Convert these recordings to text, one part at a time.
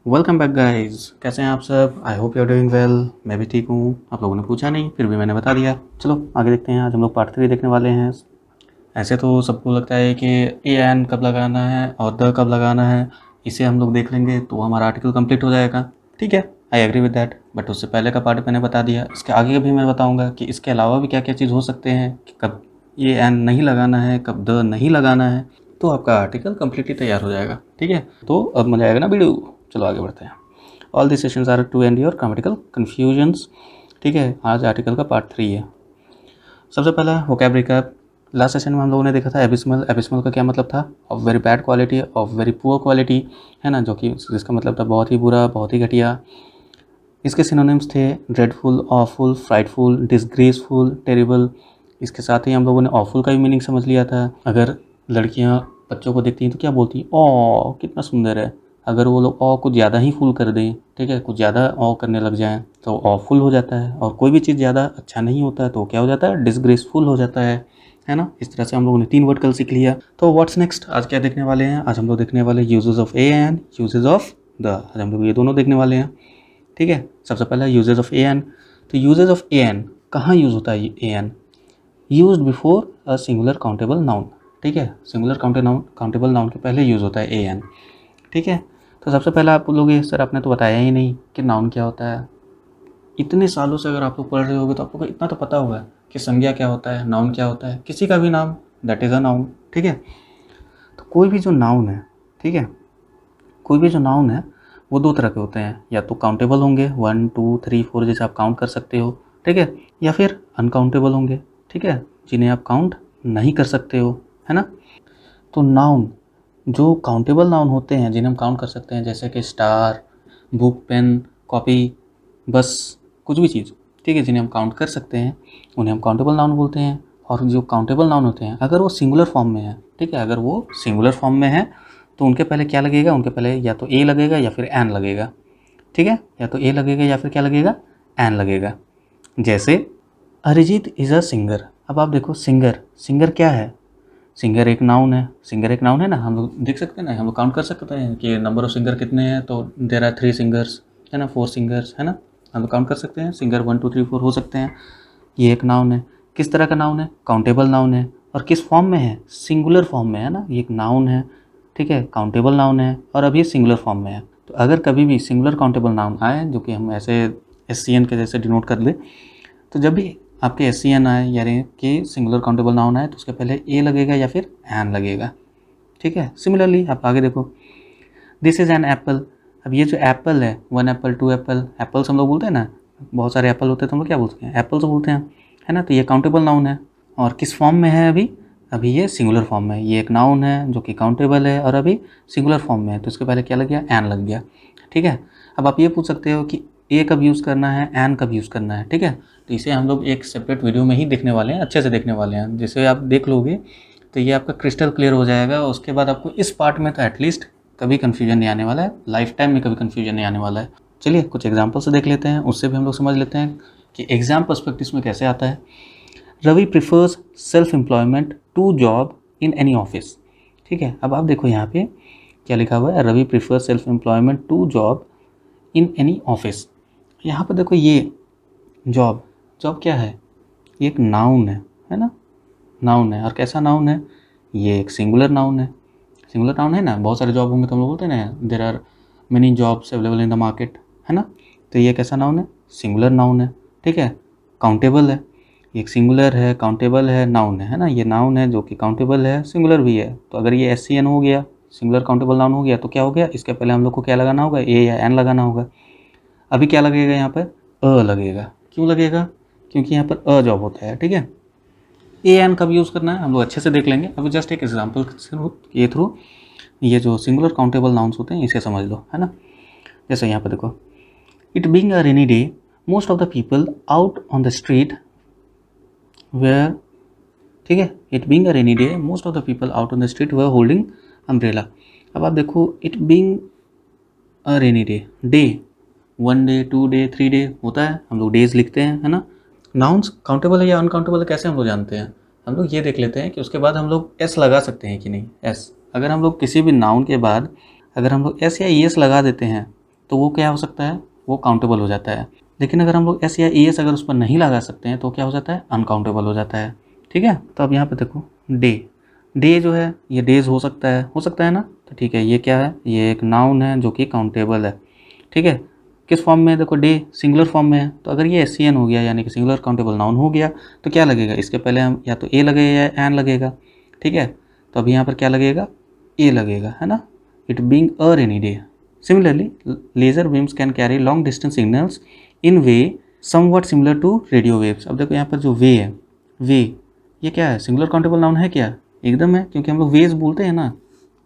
Welcome back guys. कैसे हैं आप सब? I hope you are doing well. मैं भी ठीक हूँ। आप लोगों ने पूछा नहीं, फिर भी मैंने बता दिया। चलो आगे देखते हैं। आज हम लोग पार्ट 3 देखने वाले हैं। ऐसे तो सबको लगता है कि ए एन कब लगाना है और द कब लगाना है, इसे हम लोग देख लेंगे तो हमारा आर्टिकल कंप्लीट हो जाएगा। ठीक है, I agree with that. But उससे पहले का पार्ट मैंने बता दिया, इसके आगे भी मैं बताऊँगा कि इसके अलावा भी क्या क्या चीज़ हो सकते हैं कि कब ए एन नहीं लगाना है, कब द नहीं लगाना है, तो आपका आर्टिकल कम्प्लीटली तैयार हो जाएगा। ठीक है, तो अब मजा आएगा ना वीडियो। चलो आगे बढ़ते हैं। All the sessions are to end your grammatical confusions. ठीक है, आज आर्टिकल का पार्ट 3 है। सबसे पहला वोकैब रिकैप। लास्ट सेशन में हम लोगों ने देखा था एबिस्मल। एबिस्मल का क्या मतलब था? Of very bad quality, of very poor quality, है ना, जो कि जिसका मतलब था बहुत ही बुरा, बहुत ही घटिया। इसके सिनोनिम्स थे dreadful, awful, frightful, disgraceful, terrible. इसके साथ ही हम लोगों ने ऑफुल का भी मीनिंग समझ लिया था। अगर लड़कियां बच्चों को देखती हैं तो क्या बोलती हैं? ओ कितना सुंदर है। अगर वो लोग कुछ ज़्यादा ही फुल कर दें, ठीक है, कुछ ज़्यादा करने लग जाएं तो ऑफुल हो जाता है। और कोई भी चीज़ ज़्यादा अच्छा नहीं होता है तो क्या हो जाता है? डिसग्रेसफुल हो जाता है ना। इस तरह से हम लोगों ने 3 वर्ड कल सीख लिया। तो व्हाट्स नेक्स्ट? आज क्या देखने वाले हैं? आज हम लोग देखने वाले uses of A and uses of the. आज हम लोग ये दोनों देखने वाले हैं। ठीक है, सबसे पहला यूजेस ऑफ ए एन। तो यूजेस ऑफ ए एन कहाँ यूज़ होता है? A an use before a singular countable noun. ठीक है, सिंगुलर काउंटेबल नाउन के पहले यूज़ होता है ए एन। ठीक है, तो सबसे पहला आप लोग, सर आपने तो बताया ही नहीं कि नाउन क्या होता है। इतने सालों से अगर आप लोग पढ़ रहे होगे तो आप लोग को इतना तो पता होगा कि संज्ञा क्या होता है, नाउन क्या होता है। किसी का भी नाम दैट इज़ अ नाउन। ठीक है, तो कोई भी जो नाउन है, ठीक है, कोई भी जो नाउन है वो 2 तरह के होते हैं। या तो काउंटेबल होंगे 1 2 3 4 जैसे आप काउंट कर सकते हो, ठीक है, या फिर अनकाउंटेबल होंगे, ठीक है, जिन्हें आप काउंट नहीं कर सकते हो, है ना। तो नाउन जो काउंटेबल नाउन होते हैं, जिन्हें हम काउंट कर सकते हैं, जैसे कि स्टार, बुक, पेन, कॉपी, बस, कुछ भी चीज़, ठीक है, जिन्हें हम काउंट कर सकते हैं उन्हें हम काउंटेबल नाउन बोलते हैं। और जो काउंटेबल नाउन होते हैं अगर वो सिंगुलर फॉर्म में है, ठीक है, अगर वो सिंगुलर फॉर्म में है तो उनके पहले क्या लगेगा? उनके पहले या तो ए लगेगा या फिर एन लगेगा। ठीक है, या तो ए लगेगा या फिर क्या लगेगा? एन लगेगा। जैसे अरिजीत इज़ अ सिंगर। अब आप देखो, सिंगर, सिंगर क्या है? सिंगर एक नाउन है। सिंगर एक नाउन है ना, हम लोग देख सकते हैं ना, हम लोग काउंट कर सकते हैं कि नंबर ऑफ सिंगर कितने हैं। तो देयर आर 3 सिंगर्स, है ना, 4 सिंगर्स, है ना, हम लोग काउंट कर सकते हैं। सिंगर 1 2 3 4 हो सकते हैं। ये एक नाउन है। किस तरह का नाउन है? काउंटेबल नाउन है। और किस फॉर्म में है? सिंगुलर फॉर्म में, है ना। ये एक नाउन है, ठीक है, काउंटेबल नाउन है और अब ये सिंगुलर फॉर्म में है। तो अगर कभी भी सिंगुलर काउंटेबल नाउन आए, जो कि हम ऐसे एस के जैसे डिनोट कर लें, तो जब भी आपके एस आए यानी कि सिंगुलर काउंटेबल नाउन आए तो उसके पहले ए लगेगा या फिर एन लगेगा। ठीक है, सिमिलरली आप आगे देखो, दिस इज़ एन एप्पल। अब ये जो एप्पल है, 1 एप्पल, 2 एप्पल, एप्पल्स हम लोग बोलते हैं ना, बहुत सारे एप्पल होते हैं तो हम लोग क्या बोलते हैं? एप्पल्स बोलते हैं, है ना। तो ये काउंटेबल नाउन है और किस फॉर्म में है अभी? अभी ये सिंगुलर फॉर्म में है। ये एक नाउन है जो कि काउंटेबल है और अभी सिंगुलर फॉर्म में है, तो इसके पहले क्या लग गया? एन लग गया। ठीक है, अब आप ये पूछ सकते हो कि ए कब यूज़ करना है, एन कब यूज़ करना है। ठीक है, तो इसे हम लोग एक सेपरेट वीडियो में ही देखने वाले हैं, अच्छे से देखने वाले हैं। जैसे आप देख लोगे तो ये आपका क्रिस्टल क्लियर हो जाएगा। उसके बाद आपको इस पार्ट में तो एटलीस्ट कभी कन्फ्यूजन नहीं आने वाला है, लाइफ टाइम में कभी कन्फ्यूजन नहीं आने वाला है। चलिए कुछ एग्जाम्पल से देख लेते हैं, उससे भी हम लोग समझ लेते हैं कि एग्जाम पर्सपेक्टिव में कैसे आता है। Ravi prefers self employment to job in any office. ठीक है, अब आप देखो यहाँ पे क्या लिखा हुआ है? Ravi prefers self employment to job in any office. यहाँ पर देखो, ये जॉब, जॉब क्या है? ये एक नाउन है ना, नाउन है। और कैसा नाउन है? ये एक सिंगुलर नाउन है। सिंगुलर नाउन है ना, बहुत सारे जॉब होंगे तो हम लोग बोलते हैं ना, there are many jobs available in the market, है ना। तो ये कैसा नाउन है? सिंगुलर नाउन है। ठीक है, काउंटेबल है। ये एक सिंगुलर है, काउंटेबल है, नाउन है ना। ये नाउन है जो कि काउंटेबल है, सिंगुलर भी है। तो अगर ये एस हो गया, सिंगुलर काउंटेबल नाउन हो गया, तो क्या हो गया? इसके पहले हम लोग को क्या लगाना होगा? ए या एन लगाना होगा। अभी क्या लगेगा यहाँ पर? अ लगेगा। क्यों लगेगा? क्योंकि यहाँ पर अ जॉब होता है। ठीक है, ए एन कब यूज़ करना है हम लोग अच्छे से देख लेंगे। अभी जस्ट एक एग्जाम्पल के थ्रू ये जो सिंगुलर काउंटेबल नाउन्स होते हैं इसे समझ लो, है ना। जैसे यहाँ पर देखो, it being a rainy day most of the people out on the street wear, ठीक है, it being a rainy day most of the people out on the street wear holding umbrella. अब आप देखो, it being a rainy day, day 1 day 2 day 3 day होता है, हम लोग days लिखते हैं, है ना। नाउन्स काउंटेबल है या अनकाउंटेबल है कैसे हम लोग जानते हैं? हम लोग ये देख लेते हैं कि उसके बाद हम लोग एस लगा सकते हैं कि नहीं। एस, अगर हम लोग किसी भी नाउन के बाद अगर हम लोग एस या ई एस लगा देते हैं तो वो क्या हो सकता है, वो काउंटेबल हो जाता है। लेकिन अगर हम लोग एस या ई एस अगर उस पर नहीं लगा सकते हैं तो क्या हो जाता है, अनकाउंटेबल हो जाता है। ठीक है, तो अब यहाँ पे देखो डे, डे जो है ये डेज हो सकता है ना, तो ठीक है, ये क्या है, ये एक नाउन है जो कि काउंटेबल है। ठीक है, किस फॉर्म में है, देखो डे सिंगुलर फॉर्म में है, तो अगर ये एस सी एन हो गया यानी कि सिंगुलर काउंटेबल नाउन हो गया तो क्या लगेगा, इसके पहले हम या तो ए लगेगा या एन लगेगा। ठीक है, तो अभी यहाँ पर क्या लगेगा, ए लगेगा, है ना, it being a rainy day. Similarly laser beams can carry long distance signals in way somewhat similar to radio waves. अब देखो यहाँ पर जो वे है, वे ये क्या है, सिंगुलर काउंटेबल नाउन है क्या, एकदम है, क्योंकि हम लोग वेज बोलते हैं ना।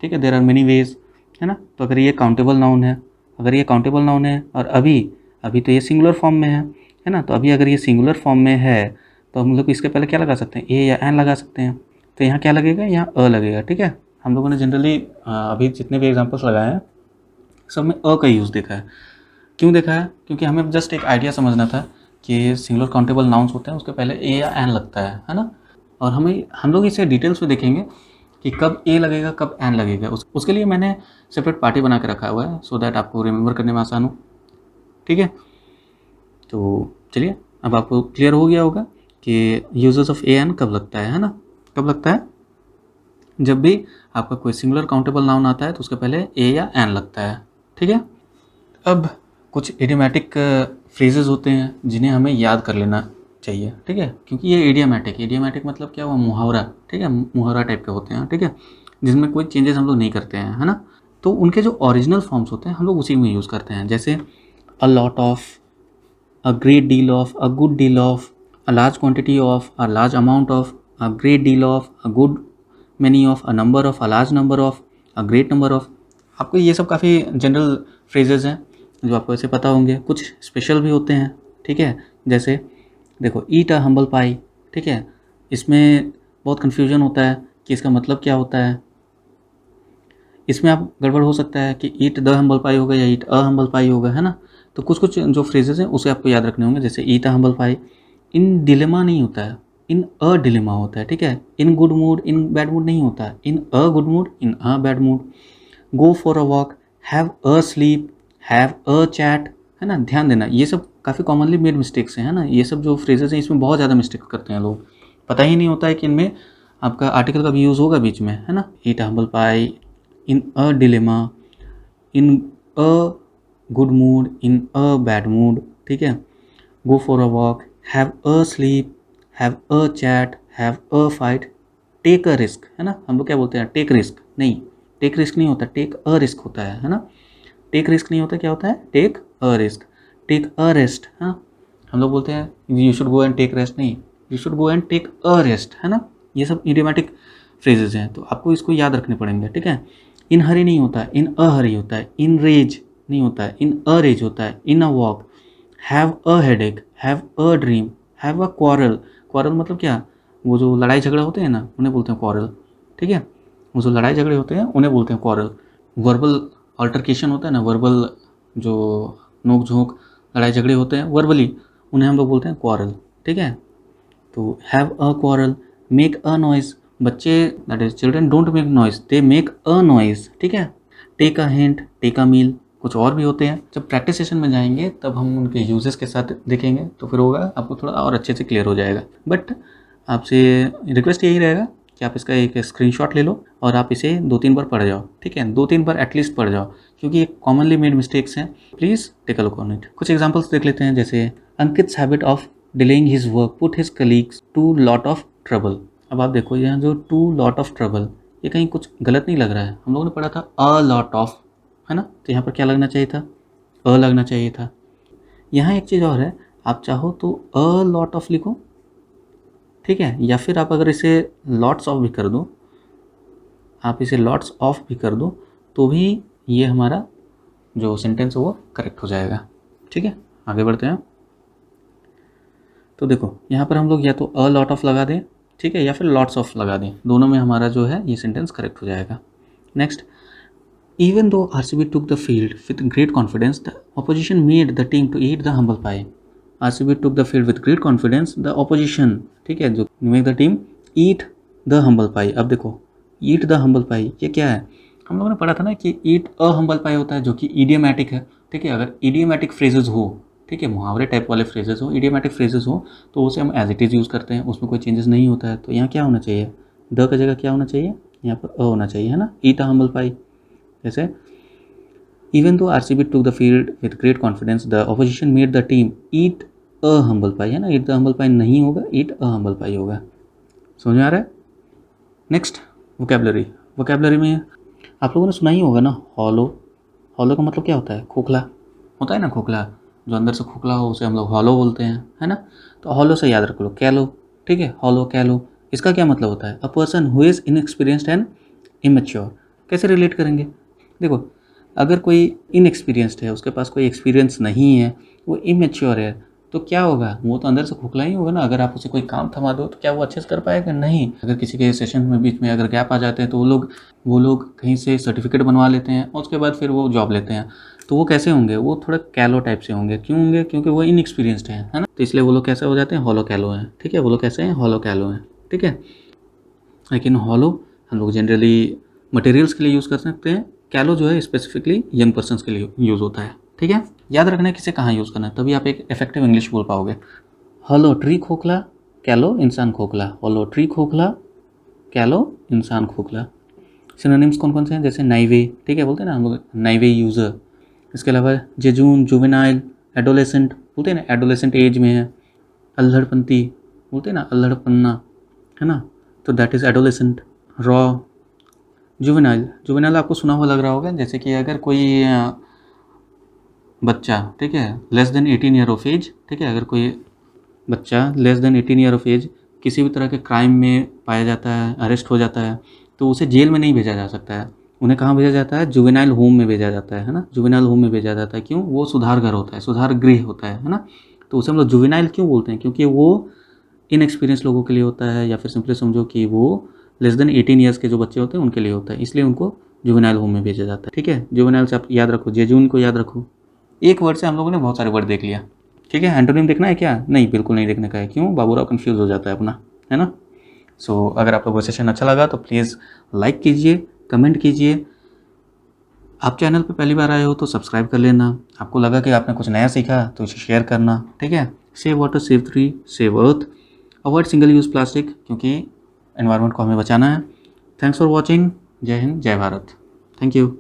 ठीक है, देयर आर मेनी वेज, है ना, तो अगर ये काउंटेबल नाउन है, अगर ये काउंटेबल नाउन है और अभी अभी तो ये सिंगुलर फॉर्म में है ना, तो अभी अगर ये सिंगुलर फॉर्म में है तो हम लोग इसके पहले क्या लगा सकते हैं, ए या एन लगा सकते हैं। तो यहाँ क्या लगेगा, यहाँ अ लगेगा। ठीक है, हम लोगों ने जनरली अभी जितने भी एग्जाम्पल्स लगाए हैं सब में अ का यूज़ देखा है। क्यों देखा है, क्योंकि हमें जस्ट एक आइडिया समझना था कि सिंगुलर काउंटेबल नाउन्स होते हैं उसके पहले ए या एन लगता है ना। और हम लोग इसे डिटेल्स में देखेंगे कि कब ए लगेगा कब एन लगेगा। उसके लिए मैंने सेपरेट पार्टी बना के रखा हुआ है सो दैट आपको रिमेंबर करने में आसान हो। ठीक है, तो चलिए अब आपको क्लियर हो गया होगा कि यूजेस ऑफ ए एन कब लगता है ना, कब लगता है, जब भी आपका कोई सिंगुलर काउंटेबल नाउन आता है तो उसके पहले ए या एन लगता है। ठीक है, अब कुछ इडियोमैटिक फ्रेजेस होते हैं जिन्हें हमें याद कर लेना चाहिए। ठीक है, क्योंकि ये इडियोमैटिक मतलब क्या हुआ, मुहावरा। ठीक है, मुहावरा टाइप के होते हैं। ठीक है, जिसमें कोई चेंजेस हम लोग नहीं करते हैं, है ना, तो उनके जो ओरिजिनल फॉर्म्स होते हैं हम लोग उसी में यूज़ करते हैं। जैसे a lot of, a great deal of, a good deal of, a large quantity of, a large amount of, a great deal of, a good many of, a number of, a large number of, a great number of. आपको ये सब काफ़ी general phrases हैं जो आपको ऐसे पता होंगे। कुछ स्पेशल भी होते हैं। ठीक है, जैसे देखो ईट अ हम्बल पाई। ठीक है, इसमें बहुत कन्फ्यूजन होता है कि इसका मतलब क्या होता है। इसमें आप गड़बड़ हो सकता है कि ईट द हम्बल पाई होगा या ईट अ हम्बल पाई होगा, है ना। तो कुछ कुछ जो फ्रेजेस हैं उसे आपको याद रखने होंगे। जैसे ईट a humble pie in dilemma नहीं होता है, इन अ डिलेमा होता है। ठीक है, in good mood in bad mood नहीं होता है, in a good mood in a bad mood. Go for a walk, have a sleep, have a chat, है ना। ध्यान देना, ये सब काफ़ी कॉमनली मेड मिस्टेक्स हैं, है ना। ये सब जो फ्रेजेस हैं इसमें बहुत ज़्यादा मिस्टेक करते हैं लोग, पता ही नहीं होता है कि इनमें आपका आर्टिकल का भी यूज़ होगा बीच में, है ना। Eat humble pie, in a dilemma, in a good mood, in a bad mood. ठीक है, go for a walk, have a sleep, have a chat, have a fight, take a risk, है ना। हम लोग क्या बोलते हैं, टेक रिस्क नहीं, टेक रिस्क नहीं होता, टेक अ रिस्क होता है ना। टेक रिस्क नहीं होता, क्या होता है, take a risk. Take a rest, हाँ, हम लोग बोलते हैं you should go and take rest, नहीं, you should go and take a rest, है ना। ये सब इडियोमैटिक फ्रेजेज हैं तो आपको इसको याद रखने पड़ेंगे। ठीक है, इन हरी नहीं होता है, इन अ हरी होता है। इन रेज नहीं होता है, इन अ रेज होता है। In a walk, have a headache, have a dream, have a quarrel. Quarrel मतलब क्या, वो जो लड़ाई झगड़ा होते हैं ना उन्हें बोलते हैं क्वारल। ठीक है, वो जो लड़ाई झगड़े होते हैं उन्हें बोलते हैं क्वारल। वर्बल अल्टरकेशन होता है ना, वर्बल जो नोक झोंक लड़ाई झगड़े होते हैं वर्बली, उन्हें हम लोग बोलते हैं क्वारल। ठीक है, तो have a quarrel, make a noise, बच्चे that is children don't make noise, they make a noise. ठीक है, take a hint, take a meal, कुछ और भी होते हैं। जब प्रैक्टिस सेशन में जाएंगे तब हम उनके यूजेस के साथ देखेंगे तो फिर होगा आपको थोड़ा और अच्छे से क्लियर हो जाएगा। बट आपसे रिक्वेस्ट यही रहेगा कि आप इसका एक स्क्रीनशॉट ले लो और आप इसे 2-3 बार पढ़ जाओ। ठीक है, 2-3 बार एटलीस्ट पढ़ जाओ, क्योंकि ये कॉमनली मेड मिस्टेक्स हैं। Please take a look on it. कुछ एग्जांपल्स देख लेते हैं, जैसे Ankit's habit of delaying his work put his colleagues to lot of trouble. अब आप देखो यहाँ जो टू लॉट ऑफ ट्रबल, ये कहीं कुछ गलत नहीं लग रहा है। हम लोगों ने पढ़ा था अ लॉट ऑफ, है ना, तो यहाँ पर क्या लगना चाहिए था, अ लगना चाहिए था। यहाँ एक चीज़ और है, आप चाहो तो अ लॉट ऑफ लिखो, ठीक है, या फिर आप अगर इसे लॉट्स ऑफ भी कर दो, आप इसे लॉट्स ऑफ भी कर दो तो भी ये हमारा जो सेंटेंस है वो करेक्ट हो जाएगा। ठीक है, आगे बढ़ते हैं। तो देखो यहाँ पर हम लोग या तो अ लॉट ऑफ लगा दें, ठीक है, या फिर लॉट्स ऑफ लगा दें, दोनों में हमारा जो है ये सेंटेंस करेक्ट हो जाएगा। Next, even though RCB took the field with great confidence, the opposition made the team to eat the humble pie. RCB took the field with great confidence, the opposition, ठीक है, जो make the team eat the humble pie। अब देखो eat the humble pie ये क्या है, हम लोगों ने पढ़ा था ना कि eat a humble pie होता है जो कि idiomatic है। ठीक है। अगर इडियोमेटिक फ्रेजेस हो, ठीक है, मुहावरे टाइप वाले फ्रेजेस हो, इडियोमेटिक फ्रेजेस हो, तो उसे हम एज इट इज़ यूज़ करते हैं, उसमें कोई चेंजेस नहीं होता है। तो यहाँ क्या होना चाहिए, द का जगह क्या होना चाहिए, यहाँ पर अ होना चाहिए, है ना। Eat a humble pie. जैसे even though RCB took the field with great confidence the opposition made the team eat a humble pie, है ना। ईट द हम्बल पाई नहीं होगा, ईट अ हम्बल पाई होगा। समझ में आ रहा है। Next vocabulary. वोकेबलरी में आप लोगों ने सुना ही होगा ना, हॉलो। हॉलो का मतलब क्या होता है, खोखला होता है ना, खोखला, जो अंदर से खोखला हो उसे हम लोग हॉलो बोलते हैं, है ना। तो हॉलो से याद रख लो, कैलो, ठीक है, हॉलो कैलो। इसका क्या मतलब होता है, a person who is inexperienced and immature. कैसे रिलेट करेंगे, देखो, अगर कोई इनएक्सपीरियंस्ड है, उसके पास कोई एक्सपीरियंस नहीं है, वो इमेच्योर है, तो क्या होगा, वो तो अंदर से खोखला ही होगा ना। अगर आप उसे कोई काम थमा दो तो क्या वो अच्छे से कर पाएगा, नहीं। अगर किसी के सेशन में बीच में अगर गैप आ जाते हैं तो वो लोग कहीं से सर्टिफिकेट बनवा लेते हैं और उसके बाद फिर वो जॉब लेते हैं। तो वो कैसे होंगे, वो थोड़ा कैलो टाइप से होंगे। क्यों होंगे, क्योंकि वो इनएक्सपीरियंस्ड है ना। तो इसलिए वो लोग कैसे हो जाते हैं, हॉलो कैलो हैं, ठीक है। वो लोग कैसे हैं, हॉलो कैलो हैं, ठीक है। लेकिन हॉलो हम लोग जनरली मटेरियल्स के लिए यूज़ कर सकते हैं, कैलो जो है स्पेसिफिकली यंग पर्सनस के लिए यूज़ होता है, ठीक है। याद रखना है किसे कहाँ यूज़ करना है, तभी आप एक इफेक्टिव इंग्लिश बोल पाओगे। हॉलो ट्री खोखला, कैलो इंसान खोखला। हॉलो ट्री खोखला, कैलो इंसान खोखला। सिनोनिम्स कौन कौन से हैं, जैसे नाइवे, ठीक है, बोलते हैं ना हम लोग नाइवे यूज़र। इसके अलावा जेजून, जुवेनाइल, एडोलेसेंट, बोलते हैं ना एडोलेसेंट एज में है। अल्हड़पंती, बोलते हैं ना अल्हड़पन्ना, है ना, तो that is adolescent. Raw, juvenile. Juvenile आपको सुना हुआ लग रहा होगा, जैसे कि अगर कोई बच्चा, ठीक है, less than 18 year of age, ठीक है, अगर कोई बच्चा less than 18 year of age किसी भी तरह के क्राइम में पाया जाता है, अरेस्ट हो जाता है, तो उसे जेल में नहीं भेजा जा सकता है। उन्हें कहाँ भेजा जाता है, जुवेनाइल होम में भेजा जाता है ना। जुवेनाइल होम में भेजा जाता है, क्यों, वो सुधार घर होता है, सुधार गृह होता है ना। तो उसे हम लोग जुवेनाइल क्यों बोलते हैं, क्योंकि वो इनएक्सपीरियंस लोगों के लिए होता है, या फिर सिंपली समझो कि वो लेस देन 18 ईयर्स के जो बच्चे होते हैं उनके लिए होता है, इसलिए उनको जुवेनाइल होम में भेजा जाता है, ठीक है। जुवेनाइल से आप याद रखो, जेजून को याद रखो। एक वर्ड से हम लोगों ने बहुत सारे वर्ड देख लिया, ठीक है। एंटोनिम देखना है क्या, नहीं, बिल्कुल नहीं देखने का है। क्यों, बाबूराव कंफ्यूज हो जाता है अपना, है ना। सो अगर आप लोगों को सेशन अच्छा लगा तो प्लीज़ लाइक कीजिए, कमेंट कीजिए। आप चैनल पे पहली बार आए हो तो सब्सक्राइब कर लेना। आपको लगा कि आपने कुछ नया सीखा तो इसे शेयर करना, ठीक है। Save water, save tree, save earth, avoid single use plastic, क्योंकि एनवायरनमेंट को हमें बचाना है। Thanks for watching. जय हिंद, जय भारत। Thank you.